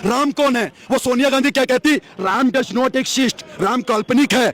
राम कौन है? वो सोनिया गांधी क्या कहती? Ram does not exist, Ram काल्पनिक है।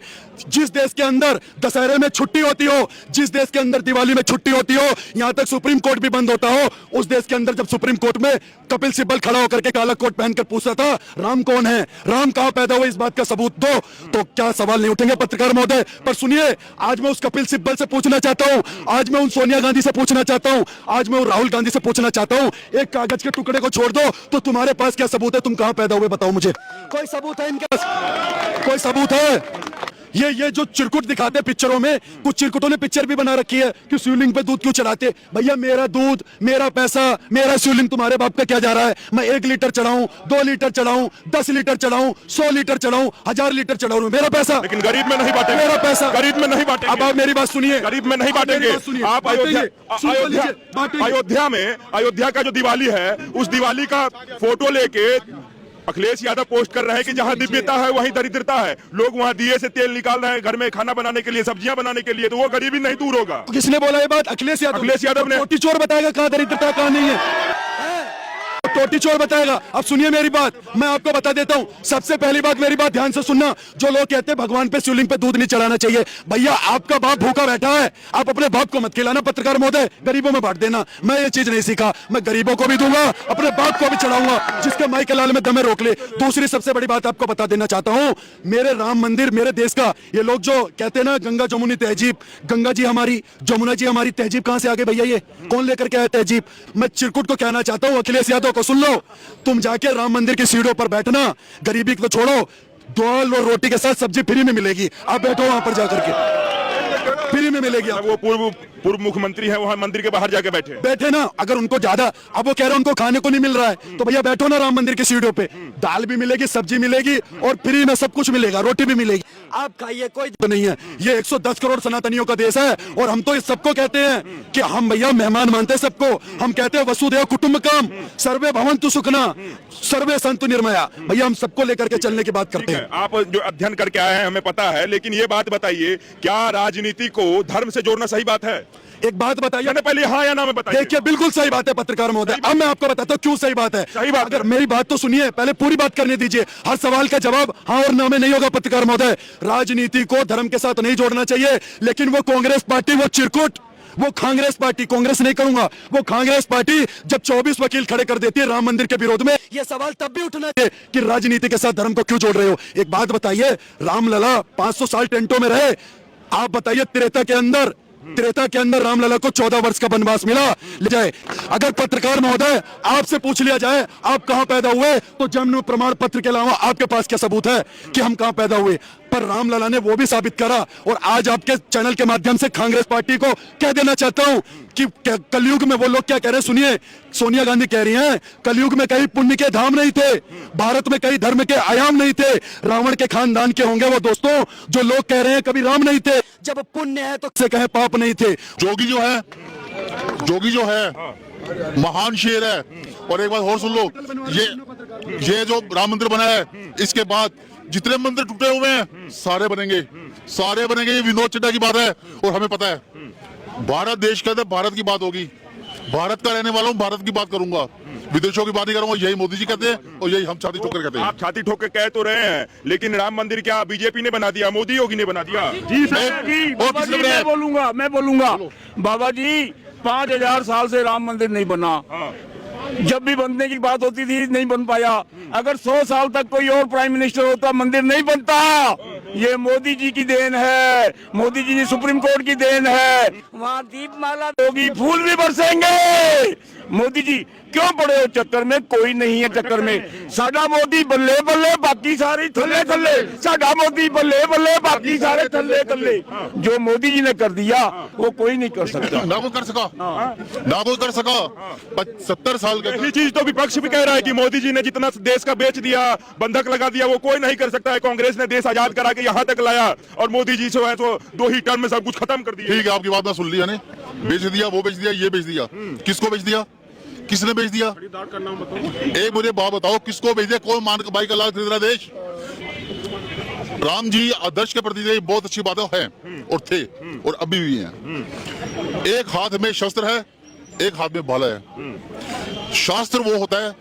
जिस देश के अंदर दशहरे में छुट्टी होती हो, जिस देश के अंदर दिवाली में छुट्टी होती हो, यहां तक सुप्रीम कोर्ट भी बंद होता हो, उस देश के अंदर जब सुप्रीम कोर्ट में कपिल सिब्बल खड़ा होकर के काला कोट पहनकर पूछा था राम कौन है, राम कहां पैदा हुए, इस बात का सबूत दो, तो क्या सवाल नहीं उठेंगे पत्रकार महोदय? पर सुनिए, आज मैं उस कपिल सिब्बल से पूछना चाहता हूं, आज मैं उन सोनिया गांधी से पूछना चाहता हूं, आज मैं उन राहुल गांधी से पूछना चाहता हूं, एक कागज के टुकड़े को छोड़ दो तो तुम्हारे पास क्या सबूत है? तुम कहां पैदा हुए बताओ मुझे। कोई सबूत है इनके पास? कोई सबूत है? ये जो चिरकुट दिखाते हैं पिक्चरों में, कुछ चिरकुटों ने पिक्चर भी बना रखी है कि शिवलिंग पे दूध क्यों चढ़ाते? भैया मेरा दूध, मेरा पैसा, मेरा शिवलिंग तुम्हारे बाप का क्या जा रहा है? मैं 1 लीटर चढ़ाऊं, 2 लीटर चढ़ाऊं, 10 लीटर चढ़ाऊं, 100 लीटर चढ़ाऊं, 1000 लीटर चढ़ाऊं, मेरा पैसा। लेकिन गरीब में नहीं बांटेंगे, मेरा पैसा गरीब में नहीं बांटेंगे। अब आप मेरी बात सुनिए, गरीब में नहीं बांटेंगे। आप अयोध्या का जो दिवाली है, उस दिवाली का फोटो लेके अखिलेश यादव पोस्ट कर रहे हैं कि जहां दिव्यता है वहीं दरिद्रता है। लोग वहां दिए से तेल निकाल रहे हैं घर में खाना बनाने के लिए, सब्जियां बनाने के लिए, तो वो गरीबी नहीं दूर होगा। किसने बोला ये बात? अखिलेश यादव। अखिलेश यादव ने। टोटी चोर बताएगा कहां दरिद्रता कहां नहीं है, टोटी चोर बताएगा। अब सुनिए मेरी बात, मैं आपको बता देता हूं। सबसे पहली बात, मेरी बात ध्यान से सुनना। जो लोग कहते हैं भगवान पे शिवलिंग पे दूध नहीं चढ़ाना चाहिए, भैया आपका बाप भूखा बैठा है, आप अपने बाप को मत खिलाना पत्रकार महोदय, गरीबों में बांट देना। मैं ये चीज नहीं सीखा, मैं गरीबों को भी दूंगा, अपने बाप को भी चढ़ाऊंगा, जिसके माई के लाल में दमे रोक ले। दूसरी सबसे बड़ी बात आपको बता देना चाहता हूं, मेरे राम मंदिर, मेरे देश का, ये लोग जो कहते हैं ना गंगा जमुनी तहजीब, गंगा जी हमारी, जमुना जी हमारी, तहजीब कहां से आ गई भैया? ये कौन लेकर के आया तहजीब? मैं चिरकुट को कहना चाहता हूं, अखिलेश यादव को सुन लो, तुम जाके राम मंदिर की सीढ़ियों पर बैठना, गरीबी को छोड़ो, दाल और रोटी के साथ सब्जी फ्री में मिलेगी, आप बैठो वहां पर जाकर के, फ्री में मिलेगी। वो पूर्व मुख्यमंत्री है, वहां मंदिर के बाहर जाके बैठे ना, अगर उनको ज्यादा, अब वो कह रहे हैं उनको खाने को नहीं मिल रहा है, तो भैया बैठो ना राम मंदिर की सीढ़ियों पे, दाल भी मिलेगी, सब्जी मिलेगी और फ्री में सब कुछ मिलेगा, रोटी भी मिलेगी, आप खाइए, कोई तो नहीं है। ये 110 करोड़ सनातनियों का देश है और हम तो इस सबको कहते हैं कि हम भैया मेहमान मानते हैं सबको, हम कहते हैं वसुधैव कुटुंबकम, सर्वे भवन्तु सुखिनः, सर्वे सन्तु निर्भया। भैया हम सबको लेकर के चलने की बात करते हैं। आप जो अध्ययन करके आए हैं हमें पता है, लेकिन ये बात बताइए, क्या राजनीति को धर्म से जोड़ना सही बात है? एक बात बताइए, पहले हाँ या ना में बताइए। देखिए बिल्कुल सही बात है पत्रकार महोदय, अब मैं आपको बताता हूँ क्यों सही बात है। सही बात अगर मेरी बात तो सुनिए, पहले पूरी बात करने दीजिए, हर सवाल का जवाब हाँ और ना में नहीं होगा पत्रकार महोदय। राजनीति को धर्म के साथ नहीं जोड़ना चाहिए, लेकिन वो कांग्रेस पार्टी, वो चिरकुट, वो कांग्रेस पार्टी, कांग्रेस नहीं करूंगा, वो कांग्रेस पार्टी जब 24 वकील खड़े कर देती है राम मंदिर के विरोध में, ये सवाल तब भी उठना है कि राजनीति के साथ धर्म को क्यों जोड़ रहे हो। एक बात बताइए, रामलला 500 साल टेंटों में रहे, आप बताइए त्रेता के अंदर रामलला को 14 वर्ष का वनवास मिला। ले जाए, अगर पत्रकार महोदय आपसे पूछ लिया जाए आप कहां पैदा हुए, तो जन्म प्रमाण पत्र के अलावा आपके पास क्या सबूत है कि हम कहां पैदा हुए? पर रामलला ने वो भी साबित करा, और आज आपके चैनल के माध्यम से कांग्रेस पार्टी को कह देना चाहता हूं कि कलयुग में वो लोग क्या कह रहे हैं, सुनिए, सोनिया गांधी कह रही हैं कलयुग में कई पुण्य के धाम नहीं थे, भारत में कई धर्म के आयाम नहीं थे, रावण के खानदान के होंगे वो दोस्तों जो लोग कह रहे हैं कभी राम नहीं थे, जब पुण्य है तो से कहे पाप नहीं थे। जोगी जो है महान शेर है। और एक बात और सुन लो, ये जो राम मंदिर बना है, इसके बाद जितने मंदिर टूटे हुए हैं सारे बनेंगे। ये विनोद चड्डा की बात है और हमें पता है, भारत देश के अंदर भारत की बात होगी, भारत का रहने वाला हूँ, भारत की बात करूंगा, विदेशों की बात नहीं करूंगा। यही मोदी जी कहते हैं और यही हम छाती ठोक कर कहते हैं। आप छाती ठोक के कह तो रहे हैं, लेकिन राम मंदिर क्या बीजेपी ने बना दिया, मोदी योगी ने बना दिया? मैं बोलूंगा बाबा जी, 5000 साल से राम मंदिर नहीं बना, जब भी बनने की बात होती थी नहीं बन पाया। अगर 100 साल तक कोई और प्राइम मिनिस्टर होता, मंदिर नहीं बनता। ये मोदी जी की देन है, मोदी जी सुप्रीम कोर्ट की देन है। वहाँ दीपमाला होगी, फूल भी बरसेंगे। मोदी जी क्यों पड़े हो चक्कर में? कोई नहीं है चक्कर में। साडा मोदी बल्ले बल्ले, बाकी सारे थल्ले थल्ले। साडा मोदी बल्ले बल्ले, बाकी सारे थल्ले थल्ले। जो मोदी जी ने कर दिया वो कोई नहीं कर सकता, ना कोई कर सका। 70 साल का यही चीज तो विपक्ष भी कह रहा है कि मोदी जी ने जितना देश का बेच दिया, बंधक लगा दिया, वो कोई नहीं कर सकता है। कांग्रेस ने देश आजाद करा के यहाँ तक लाया और मोदी जी जो है तो 2 ही टर्म में सब कुछ खत्म कर दिया। ठीक है, आपकी बात ना सुन लिया ने, बेच दिया, वो बेच दिया, ये बेच दिया। किसको बेच दिया? किसने बेच दिया? एक मुझे बात बताओ, किसको बेच दिया? कौन मान के भाई का लाल खरीद रहा देश? राम जी आदर्श के प्रति बहुत अच्छी बातें हैं और थे और अभी भी हैं। एक हाथ में शस्त्र है, एक हाथ में भाला है। शास्त्र वो होता है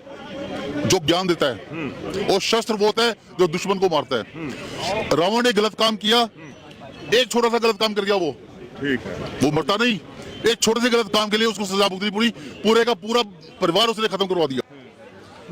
जो ज्ञान देता है, और शस्त्र वो होता है जो दुश्मन को मारता है। रावण ने गलत काम किया, एक छोटा सा गलत काम कर गया, वो ठीक है, वो मरता नहीं, एक छोटे से गलत काम के लिए उसको सजा भुगतनी पड़ी, पूरे का पूरा परिवार उसने खत्म करवा दिया।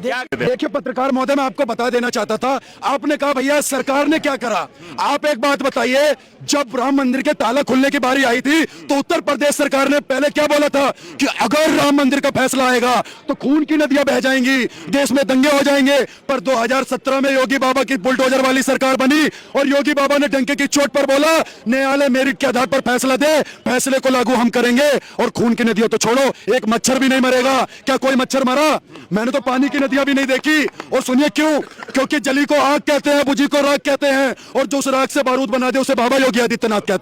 देखिए पत्रकार महोदय, मैं आपको बता देना चाहता था, आपने कहा भैया सरकार ने क्या करा। आप एक बात बताइए, जब राम मंदिर के ताला खुलने की बारी आई थी तो उत्तर प्रदेश सरकार ने पहले क्या बोला था कि अगर राम मंदिर का फैसला आएगा तो खून की नदियां बह जाएंगी, देश में दंगे हो जाएंगे। पर 2017 में योगी बाबा की बुलडोजर वाली सरकार बनी और योगी बाबा ने डंके की चोट पर बोला न्यायालय मेरिट के आधार पर फैसला दे, फैसले को लागू हम करेंगे और खून की नदियां तो छोड़ो, एक मच्छर भी नहीं मरेगा। क्या कोई मच्छर मरा? मैंने तो पानी की नदियां भी नहीं देखी। और सुनिए क्यों? क्योंकि जली को आग कहते हैं, बुझी को राख कहते हैं, और जो उस राख से बारूद बना दे उसे बाबा योगी आदित्यनाथ कहते हैं।